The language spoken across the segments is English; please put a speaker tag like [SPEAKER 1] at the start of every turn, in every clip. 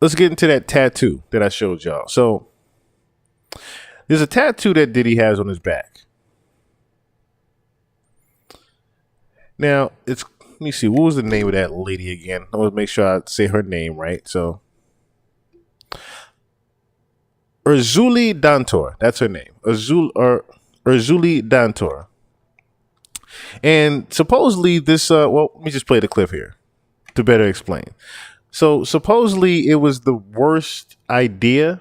[SPEAKER 1] let's get into that tattoo that I showed y'all. So there's a tattoo that Diddy has on his back. Now it's let me see, what was the name of that lady again? I want to make sure I say her name right. So Urzuli Dantor, that's her name. Urzuli Dantor. And supposedly this well, let me just play the clip here to better explain. So supposedly it was the worst idea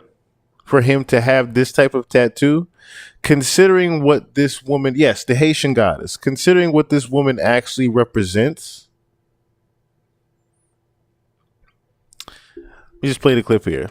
[SPEAKER 1] for him to have this type of tattoo, considering what this woman, yes, the Haitian goddess, considering what this woman actually represents. Let me just play the clip here.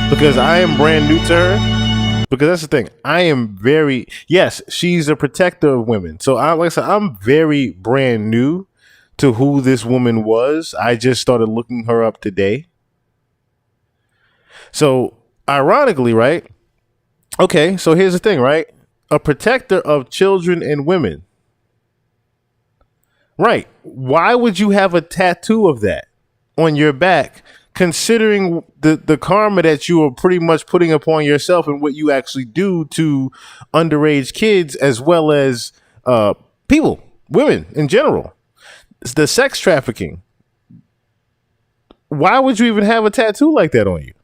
[SPEAKER 1] Because I am brand new to her. Because that's the thing. I am very, yes, she's a protector of women. So like I said, I'm very brand new to who this woman was. I just started looking her up today. So ironically, right? Okay, so here's the thing, right? A protector of children and women. Right. Why would you have a tattoo of that on your back, considering the karma that you are pretty much putting upon yourself and what you actually do to underage kids as well as people, women in general? It's the sex trafficking. Why would you even have a tattoo like that on you,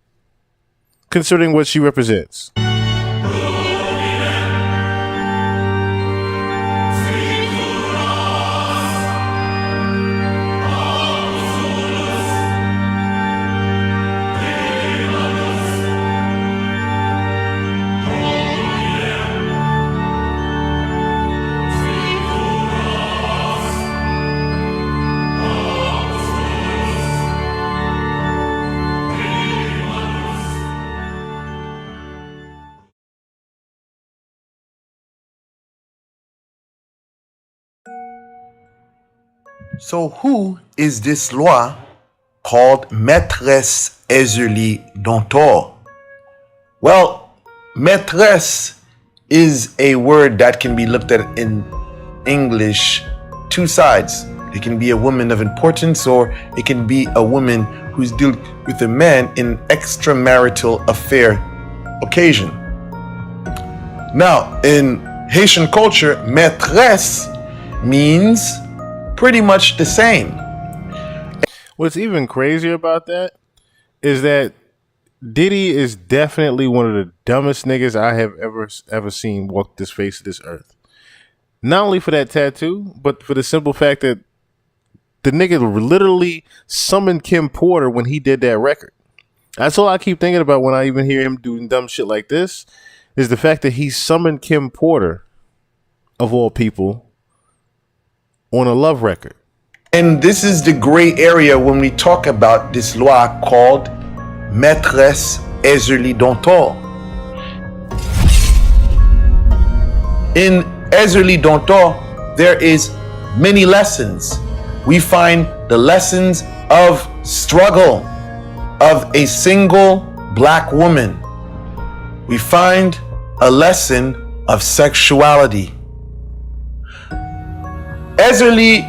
[SPEAKER 1] considering what she represents?
[SPEAKER 2] So, who is this loi called Maîtresse Ezeli Dontor? Well, maîtresse is a word that can be looked at in English two sides. It can be a woman of importance, or it can be a woman who's dealing with a man in extramarital affair occasion. Now, in Haitian culture, maîtresse means pretty much the same.
[SPEAKER 1] What's even crazier about that is that Diddy is definitely one of the dumbest niggas I have ever seen walk this face of this earth. Not only for that tattoo, but for the simple fact that the nigga literally summoned Kim Porter when he did that record. That's all I keep thinking about when I even hear him doing dumb shit like this, is the fact that he summoned Kim Porter, of all people, on a love record.
[SPEAKER 2] And this is the gray area when we talk about this loi called Maîtresse Ezeli Dontor. In Ezeli Dontor, there is many lessons. We find the lessons of struggle of a single black woman. We find a lesson of sexuality. Ezeli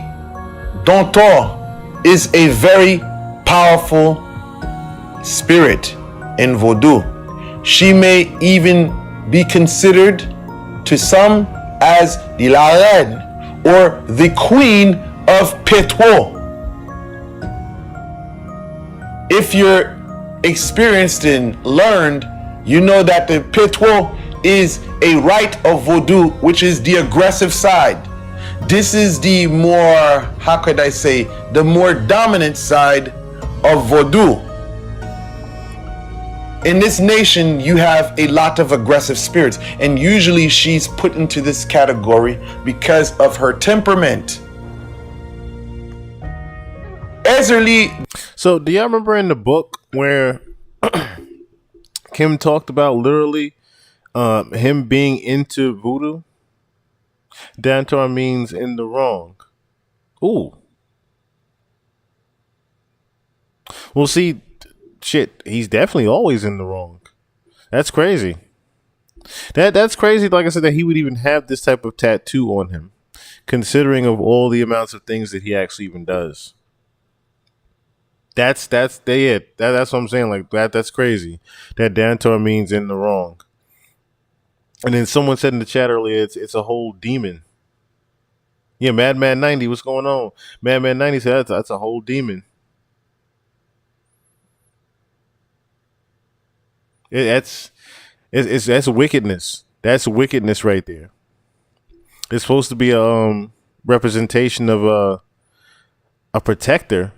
[SPEAKER 2] Dontor is a very powerful spirit in Vodou. She may even be considered to some as the La Reine, or the Queen of Petro. If you're experienced and learned, you know that the Petro is a rite of Vodou, which is the aggressive side. This is the more, how could I say, the more dominant side of Vodou. In this nation, you have a lot of aggressive spirits, and usually she's put into this category because of her temperament. Ezeli.
[SPEAKER 1] So, do y'all remember in the book where Kim talked about literally him being into voodoo? Dantor means in the wrong. Ooh. Well, see, shit, he's definitely always in the wrong. That's crazy. That's crazy. Like I said, that he would even have this type of tattoo on him, considering of all the amounts of things that he actually even does. That's what I'm saying. Like that's crazy. That Dantor means in the wrong. And then someone said in the chat earlier, it's a whole demon. Yeah, Madman 90, what's going on? Madman 90 said that's a whole demon. That's wickedness. That's wickedness right there. It's supposed to be a representation of a protector,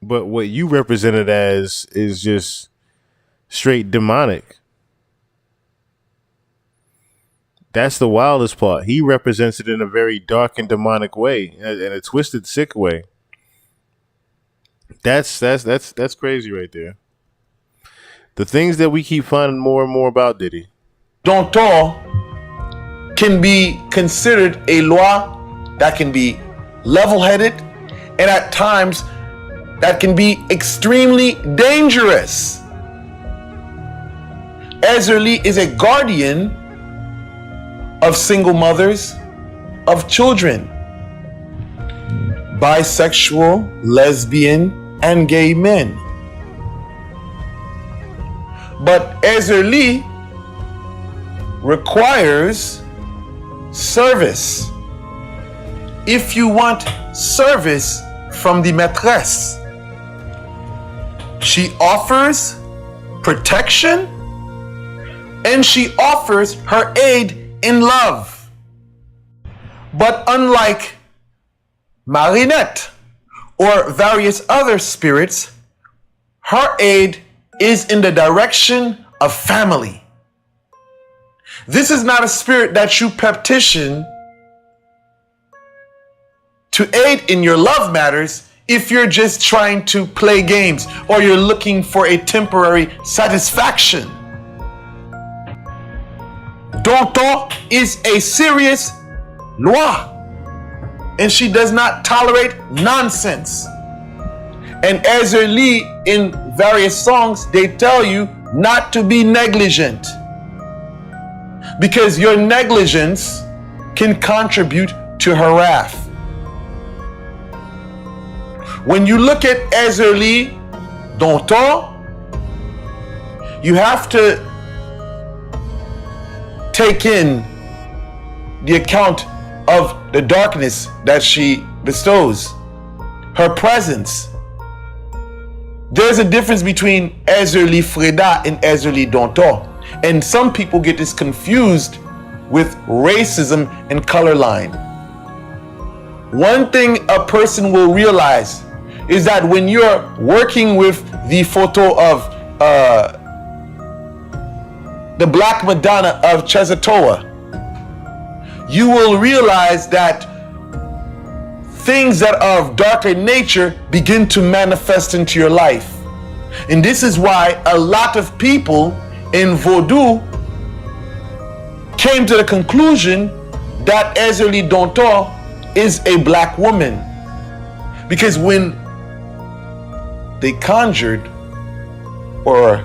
[SPEAKER 1] but what you represent it as is just straight demonic. That's the wildest part. He represents it in a very dark and demonic way, in a twisted, sick way. That's crazy right there. The things that we keep finding more and more about Diddy.
[SPEAKER 2] Dantor can be considered a loi that can be level-headed, and at times that can be extremely dangerous. Ezerli is a guardian of single mothers, of children, bisexual, lesbian, and gay men. But Ezerli requires service. If you want service from the maîtresse, she offers protection and she offers her aid in love. But unlike Marinette or various other spirits, her aid is in the direction of family. This is not a spirit that you petition to aid in your love matters if you're just trying to play games or you're looking for a temporary satisfaction. Dantor is a serious loi, and she does not tolerate nonsense. And Ezerli, in various songs, they tell you not to be negligent, because your negligence can contribute to her wrath. When you look at Ezerli Dantor, you have to take in the account of the darkness that she bestows, her presence. There's a difference between Ezerli Freda and Ezerli Dantor, and some people get this confused with racism and color line. One thing a person will realize is that when you're working with the photo of the Black Madonna of Chezatoa, you will realize that things that are of darker nature begin to manifest into your life. And this is why a lot of people in Vodou came to the conclusion that Ezerli Dantor is a black woman. Because when they conjured or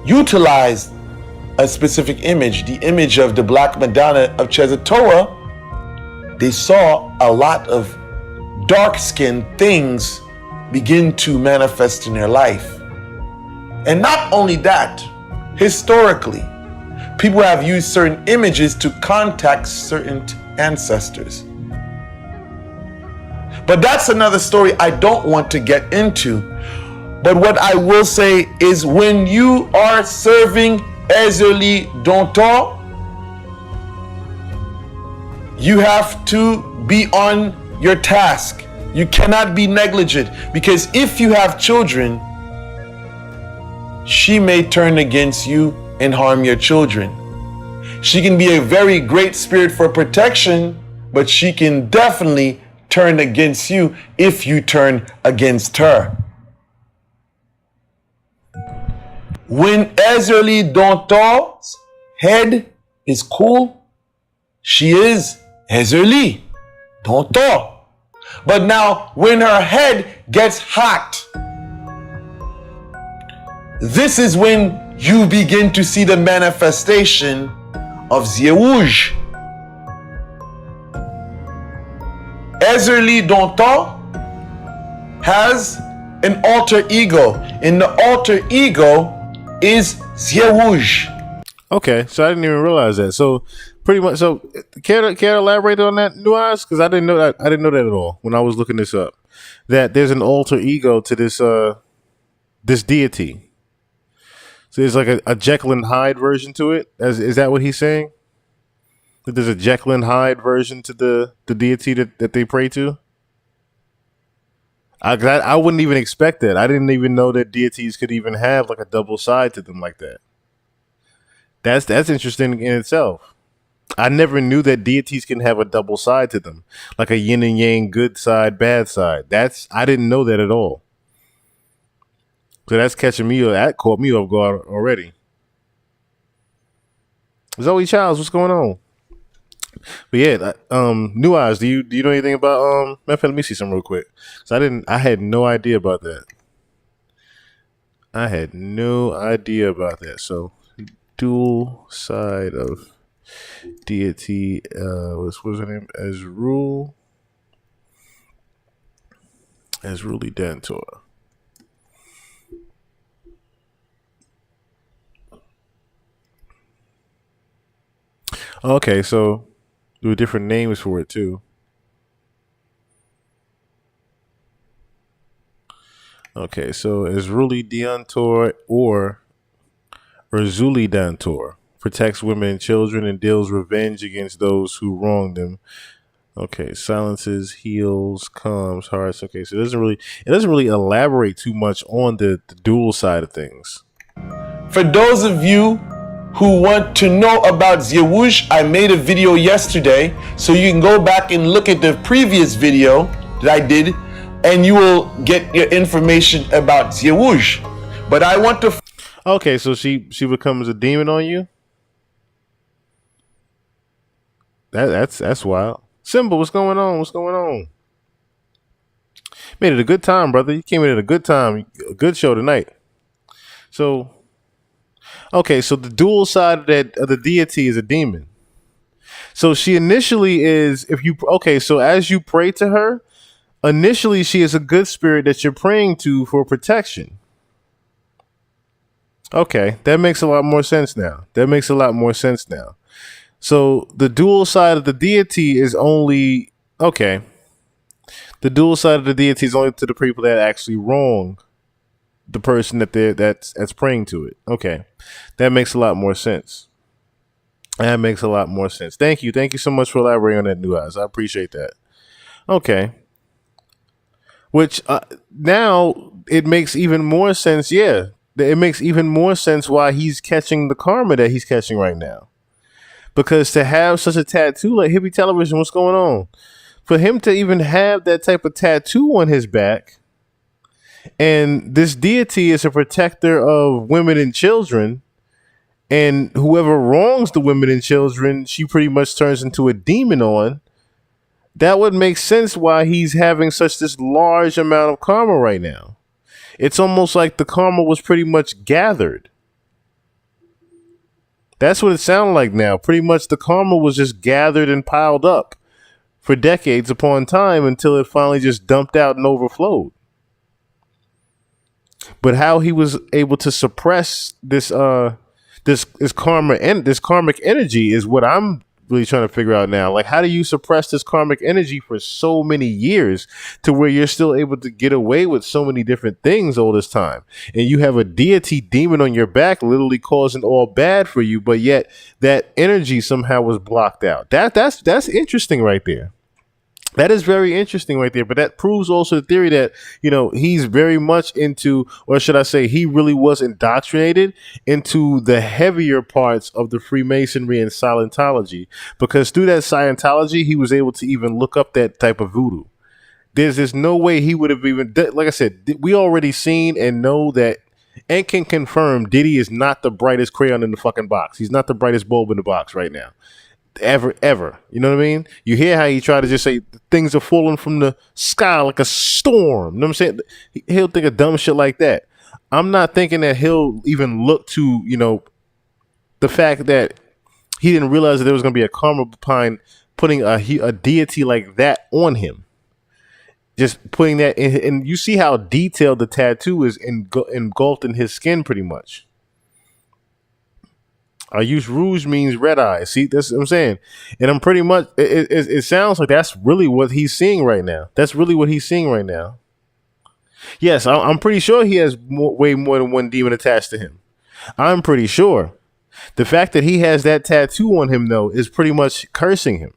[SPEAKER 2] utilized a specific image, the image of the Black Madonna of Chezatoa, they saw a lot of dark-skinned things begin to manifest in their life. And not only that, historically, people have used certain images to contact certain ancestors. But that's another story I don't want to get into. But what I will say is, when you are serving Ezerli Dantor, you have to be on your task. You cannot be negligent, because if you have children, she may turn against you and harm your children. She can be a very great spirit for protection, but she can definitely turn against you if you turn against her. When Ezerli Dantor's head is cool, she is Ezerli Dantor. But now when her head gets hot, This is when you begin to see the manifestation of Zierouge. Ezerly Danton has an alter ego, and the alter ego is Zierouge.
[SPEAKER 1] Okay, so I didn't even realize that. So pretty much, so care to elaborate on that nuance? Because I didn't know that. I didn't know that at all when I was looking this up. That there's an alter ego to this deity. So there's like a Jekyll and Hyde version to it. Is that what he's saying? That there's a Jekyll and Hyde version to the deity that they pray to? I wouldn't even expect that. I didn't even know that deities could even have like a double side to them like that. That's interesting in itself. I never knew that deities can have a double side to them, like a yin and yang, good side, bad side. I didn't know that at all. So that's catching me. That caught me off guard already. Zoe Childs, what's going on? But yeah, New Eyes. Do you know anything about let me see some real quick. So I had no idea about that. I had no idea about that. So dual side of deity. What's her name? Azruli Dantor. Okay, so there were different names for it too. Okay, so Azruli Dantor or Razuli Dantor protects women and children and deals revenge against those who wrong them. Okay, silences, heals, calms, hearts. Okay, so it doesn't really elaborate too much on the dual side of things.
[SPEAKER 2] For those of you who want to know about Zierouge, I made a video yesterday, so you can go back and look at the previous video that I did, and you will get your information about Zierouge. But I want to.
[SPEAKER 1] Okay, so she becomes a demon on you. That's wild. Simba, what's going on? What's going on? Made it a good time, brother. You came in at a good time. A good show tonight. So, okay, so the dual side of the deity is a demon. So she initially is so as you pray to her, initially she is a good spirit that you're praying to for protection. Okay, that makes a lot more sense now. So the dual side of the deity is only okay. The dual side of the deity is only to the people that actually wrong the person that's praying to it. Okay, that makes a lot more sense. Thank you so much for elaborating on that, New Eyes. I appreciate that. Okay, which now it makes even more sense. Yeah, it makes even more sense why he's catching the karma that he's catching right now. Because to have such a tattoo like Hippie Television, what's going on? For him to even have that type of tattoo on his back, and this deity is a protector of women and children, and whoever wrongs the women and children, she pretty much turns into a demon on. That would make sense why he's having such this large amount of karma right now. It's almost like the karma was pretty much gathered. That's what it sounded like now. Pretty much the karma was just gathered and piled up for decades upon time until it finally just dumped out and overflowed. But how he was able to suppress this karma and this karmic energy is what I'm really trying to figure out now. Like, how do you suppress this karmic energy for so many years to where you're still able to get away with so many different things all this time? And you have a deity demon on your back literally causing all bad for you, but yet that energy somehow was blocked out. That's interesting right there. That is very interesting right there. But that proves also the theory that, he's very much into, or should I say, he really was indoctrinated into the heavier parts of the Freemasonry and Scientology. Because through that Scientology, he was able to even look up that type of voodoo. There's no way he would have even, like I said, we already seen and know that and can confirm Diddy is not the brightest crayon in the fucking box. He's not the brightest bulb in the box right now. Ever. You know what I mean? You hear how he tried to just say things are falling from the sky like a storm. You know what I'm saying? He'll think of dumb shit like that. I'm not thinking that he'll even look to, the fact that he didn't realize that there was going to be a karma behind putting a deity like that on him. Just putting that in, and you see how detailed the tattoo is engulfed in his skin, pretty much. I use rouge means red eye. See, that's what I'm saying, and I'm pretty much. It sounds like that's really what he's seeing right now. That's really what he's seeing right now. Yes, I'm pretty sure he has way more than one demon attached to him. I'm pretty sure. The fact that he has that tattoo on him, though, is pretty much cursing him.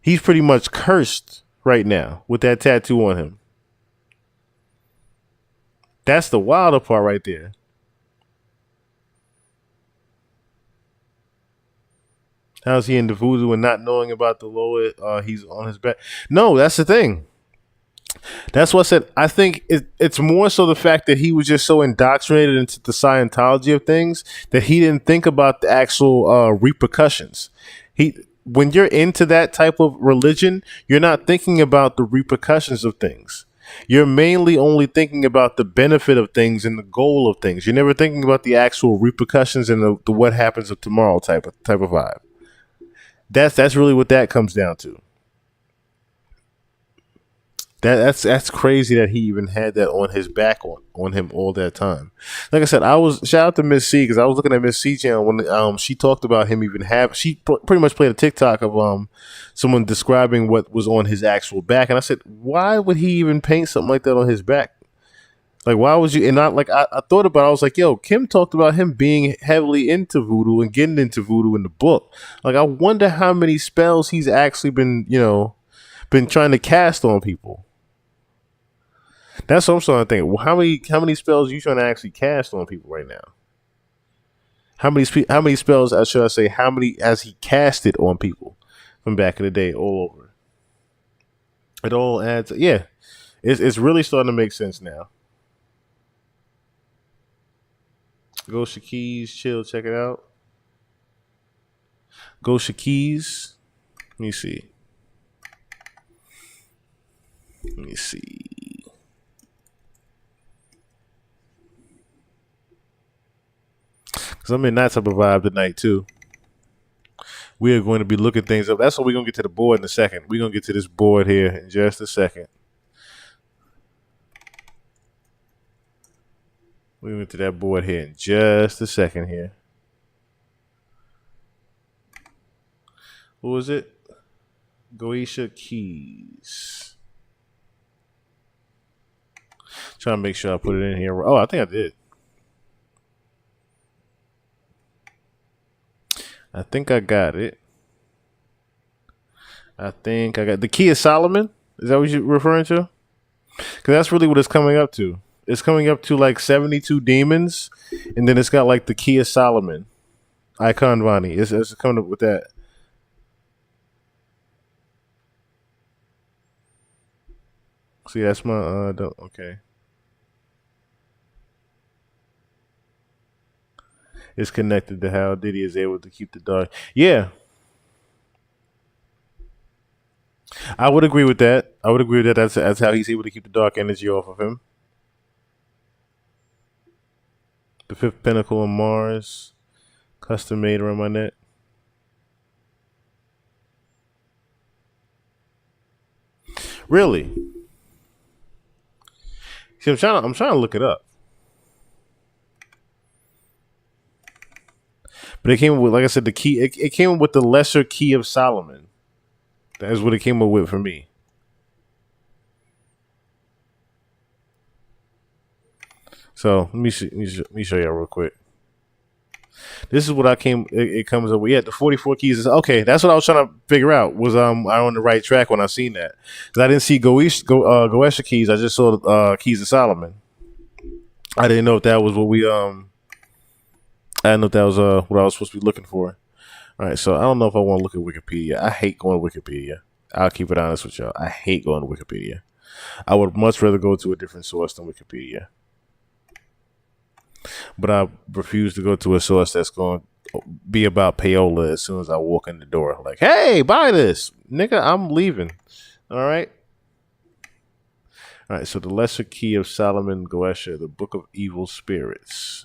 [SPEAKER 1] He's pretty much cursed right now with that tattoo on him. That's the wilder part right there. How's he into voodoo and not knowing about the lower he's on his back? No, that's the thing. That's what I said. I think it's more so the fact that he was just so indoctrinated into the Scientology of things that he didn't think about the actual repercussions. When you're into that type of religion, you're not thinking about the repercussions of things. You're mainly only thinking about the benefit of things and the goal of things. You're never thinking about the actual repercussions and the what happens of tomorrow type of vibe. That's really what that comes down to. That's crazy that he even had that on his back on him all that time. Like I said, I was shout out to Miss C because I was looking at Miss C channel when she talked about him even have she pretty much played a TikTok of someone describing what was on his actual back, and I said, why would he even paint something like that on his back? Like, why would you? And not like I thought about it, I was like, yo, Kim talked about him being heavily into voodoo and getting into voodoo in the book. Like, I wonder how many spells he's actually been trying to cast on people. That's what I'm starting to think. Well, how many spells are you trying to actually cast on people right now? How many spells? Should I say? How many has he casted on people from back in the day? All over. It all adds. Yeah, it's really starting to make sense now. Go Shaquille, chill, check it out. Go Shaquille. Let me see. Let me see. Because I'm in that type of vibe tonight, too. We are going to be looking things up. That's what we're going to get to the board in a second. We're going to get to this board here in just a second. We're going to get to that board here in just a second here. What was it? Goisha Keys. Trying to make sure I put it in here. Oh, I think I did. I think I got it. I think I got the Key of Solomon. Is that what you're referring to? Because that's really what it's coming up to. It's coming up to like 72 demons, and then it's got like the Key of Solomon. Icon Vani. It's coming up with that. See, that's my okay. It's connected to how Diddy is able to keep the dark. Yeah, I would agree with that. I would agree with that. That's how he's able to keep the dark energy off of him. The fifth pinnacle of Mars, custom made around my neck. Really? See, I'm trying to look it up. But it came with, like I said, the key. It came with the lesser Key of Solomon. That is what it came up with for me. So let me see. Let me show you real quick. This is what I came. It comes up with. Yeah, the 44 keys is okay. That's what I was trying to figure out. Was I on the right track when I seen that? Because I didn't see Goesha keys. I just saw Keys of Solomon. I didn't know if that was what we I didn't know if that was what I was supposed to be looking for. All right, so I don't know if I want to look at Wikipedia. I hate going to Wikipedia. I'll keep it honest with y'all. I hate going to Wikipedia. I would much rather go to a different source than Wikipedia. But I refuse to go to a source that's going to be about payola as soon as I walk in the door. Like, hey, buy this. Nigga, I'm leaving. All right? All right, so the Lesser Key of Solomon Goetia, the Book of Evil Spirits.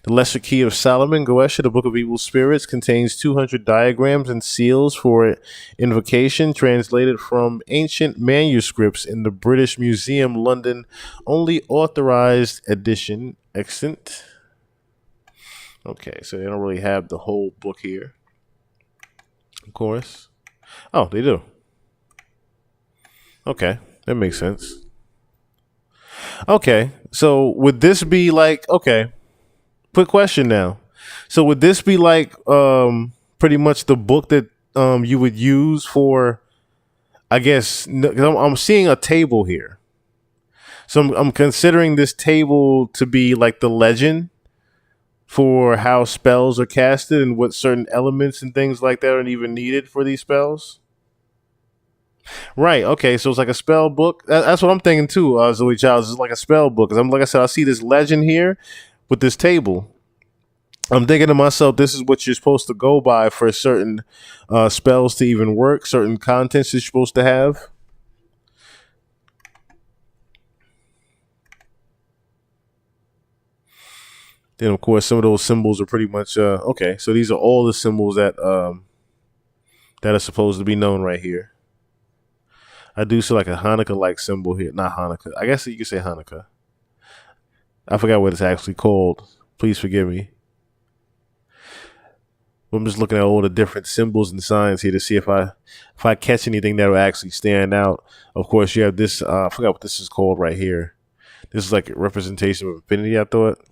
[SPEAKER 1] The Lesser Key of Solomon Goetia, the Book of Evil Spirits, contains 200 diagrams and seals for invocation, translated from ancient manuscripts in the British Museum, London. Only authorized edition. Extant. Okay, so they don't really have the whole book here. Of course. Oh, they do. Okay, that makes sense. Okay, so would this be like, okay, quick question now. So would this be like pretty much the book that you would use for, I guess, 'cause I'm seeing a table here. So I'm considering this table to be like the legend for how spells are casted and what certain elements and things like that are even needed for these spells. Right. Okay. So it's like a spell book. That's what I'm thinking too. Zoe Childs is like a spell book. Cause I'm like I said, I see this legend here with this table. I'm thinking to myself, this is what you're supposed to go by for certain spells to even work. Certain contents you're supposed to have. Then of course some of those symbols are pretty much okay. So these are all the symbols that are supposed to be known right here. I do see like a Hanukkah like symbol here. Not Hanukkah. I guess you could say Hanukkah. I forgot what it's actually called. Please forgive me. I'm just looking at all the different symbols and signs here to see if I catch anything that will actually stand out. Of course, you have this. I forgot what this is called right here. This is like a representation of infinity. I thought.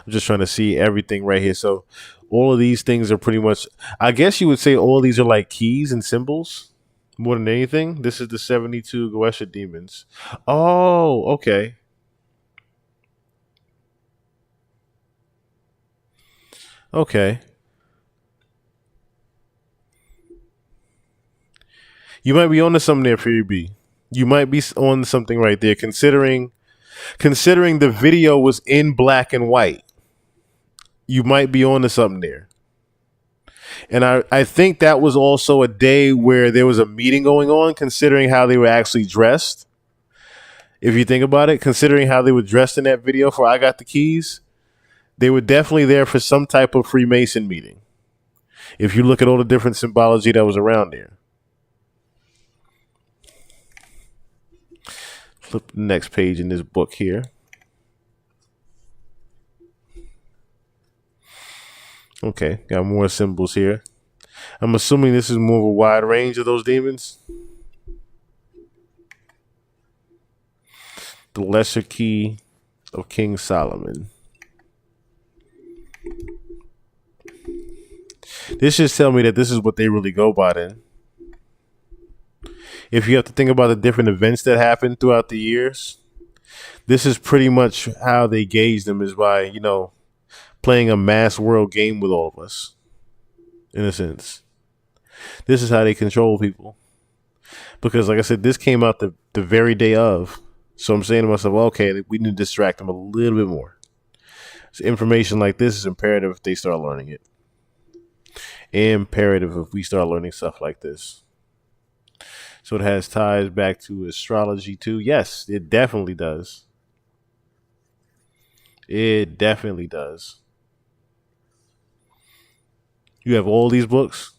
[SPEAKER 1] I'm just trying to see everything right here. So all of these things are pretty much. I guess you would say all these are like keys and symbols more than anything. This is the 72 Goetia demons. Oh, okay. Okay. You might be onto something there, Fury B. You might be on something right there, considering the video was in black and white. You might be onto something there. And I think that was also a day where there was a meeting going on, considering how they were actually dressed. If you think about it, considering how they were dressed in that video for I Got the Keys, they were definitely there for some type of Freemason meeting. If you look at all the different symbology that was around there. Flip the next page in this book here. Okay, got more symbols here. I'm assuming this is more of a wide range of those demons. The Lesser Key of King Solomon. This just tell me that this is what they really go by then. If you have to think about the different events that happened throughout the years, this is pretty much how they gauge them, is by, playing a mass world game with all of us, in a sense. This is how they control people. Because, like I said, this came out the very day of. So I'm saying to myself, well, okay, we need to distract them a little bit more. So information like this is imperative if they start learning it. Imperative if we start learning stuff like this. So it has ties back to astrology too. Yes, it definitely does. It definitely does. You have all these books.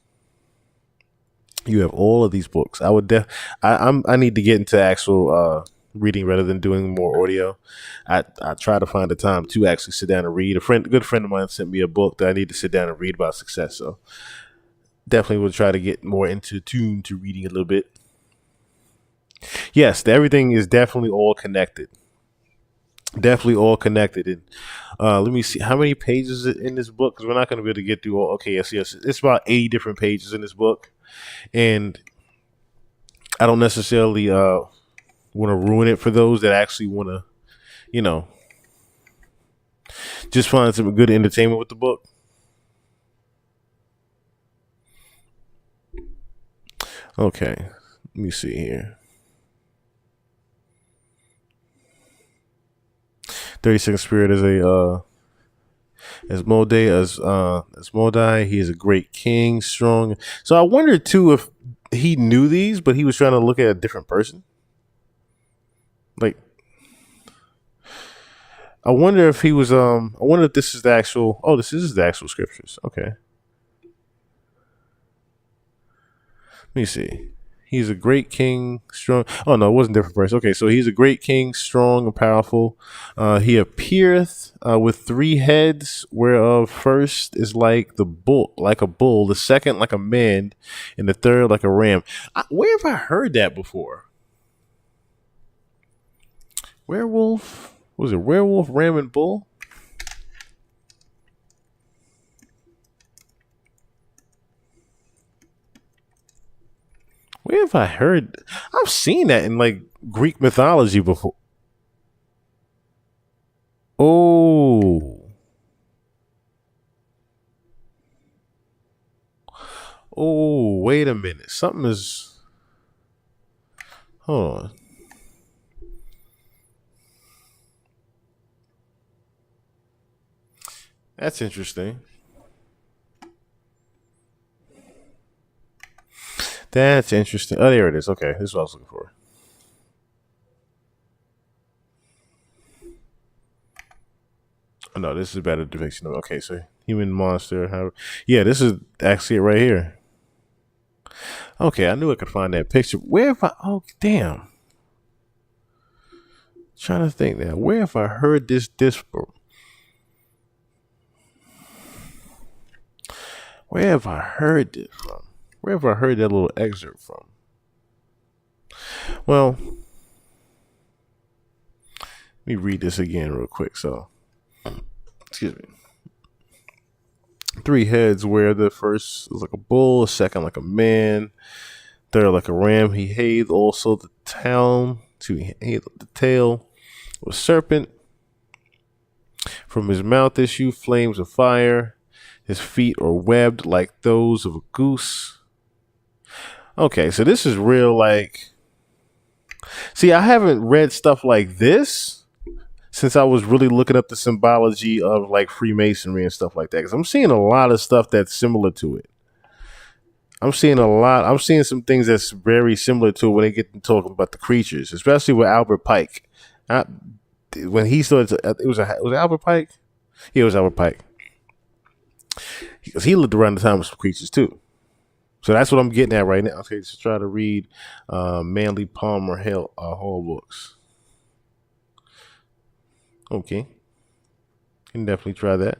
[SPEAKER 1] You have all of these books. I need to get into actual reading rather than doing more audio. I try to find the time to actually sit down and read. A good friend of mine sent me a book that I need to sit down and read about success. So definitely will try to get more into tune to reading a little bit. Yes, everything is definitely all connected. Definitely all connected. And let me see how many pages is in this book, because we're not going to be able to get through all. Okay, yes. It's about 80 different pages in this book, and I don't necessarily want to ruin it for those that actually want to, just find some good entertainment with the book. Okay, let me see here. 32nd Spirit is as Modai, he is a great king, strong. So I wonder too if he knew these, but he was trying to look at a different person. Like, I wonder if he was. I wonder if this is the actual. Oh, this is the actual scriptures. Okay. Let me see. He's a great king, strong. Oh no, it wasn't a different person. Okay, so he's a great king, strong and powerful. He appeareth with three heads, whereof first is like the bull, like a bull. The second like a man, and the third like a ram. Where have I heard that before? Werewolf? Was it werewolf, ram, and bull? Where have I heard? I've seen that in like Greek mythology before. Oh, oh, wait a minute. Something is. Hold on. That's interesting. That's interesting. Oh, there it is. Okay, this is what I was looking for. Oh, no, this is a better depiction of. Okay, so human monster. However, yeah, this is actually it right here. Okay, I knew I could find that picture. Where if I? Oh, damn. Trying to think now. Where have I heard this from? Where have I heard this from? Where have I heard that little excerpt from? Well, let me read this again real quick. So, excuse me. Three heads, where the first is like a bull, the second like a man, third like a ram. He hath also the town to he the tail of a serpent. From his mouth issue flames of fire. His feet are webbed like those of a goose. Okay, so this is real. Like, see, I haven't read stuff like this since I was really looking up the symbology of like Freemasonry and stuff like that. Because I'm seeing a lot of stuff that's similar to it. I'm seeing a lot. I'm seeing some things that's very similar to it when they get to talking about the creatures, especially with Albert Pike. When he started, was it Albert Pike? Yeah, it was Albert Pike because he lived around the time of some creatures too. So that's what I'm getting at right now. Okay, just try to read Manly Palmer Hall books. Okay, can definitely try that.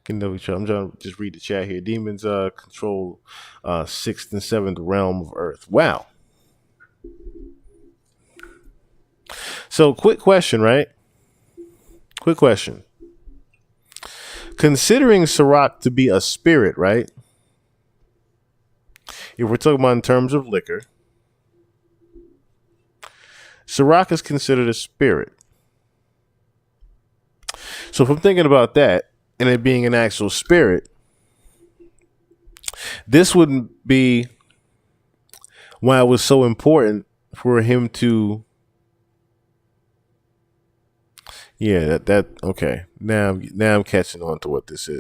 [SPEAKER 1] Can definitely try. I'm trying to just read the chat here. Demons control sixth and seventh realm of Earth. Wow. So, quick question, right? Quick question. Considering Ciroc to be a spirit, right? If we're talking about in terms of liquor, Ciroc is considered a spirit. So if I'm thinking about that and it being an actual spirit, this wouldn't be why it was so important for him to. Yeah, that okay. Now I'm catching on to what this is.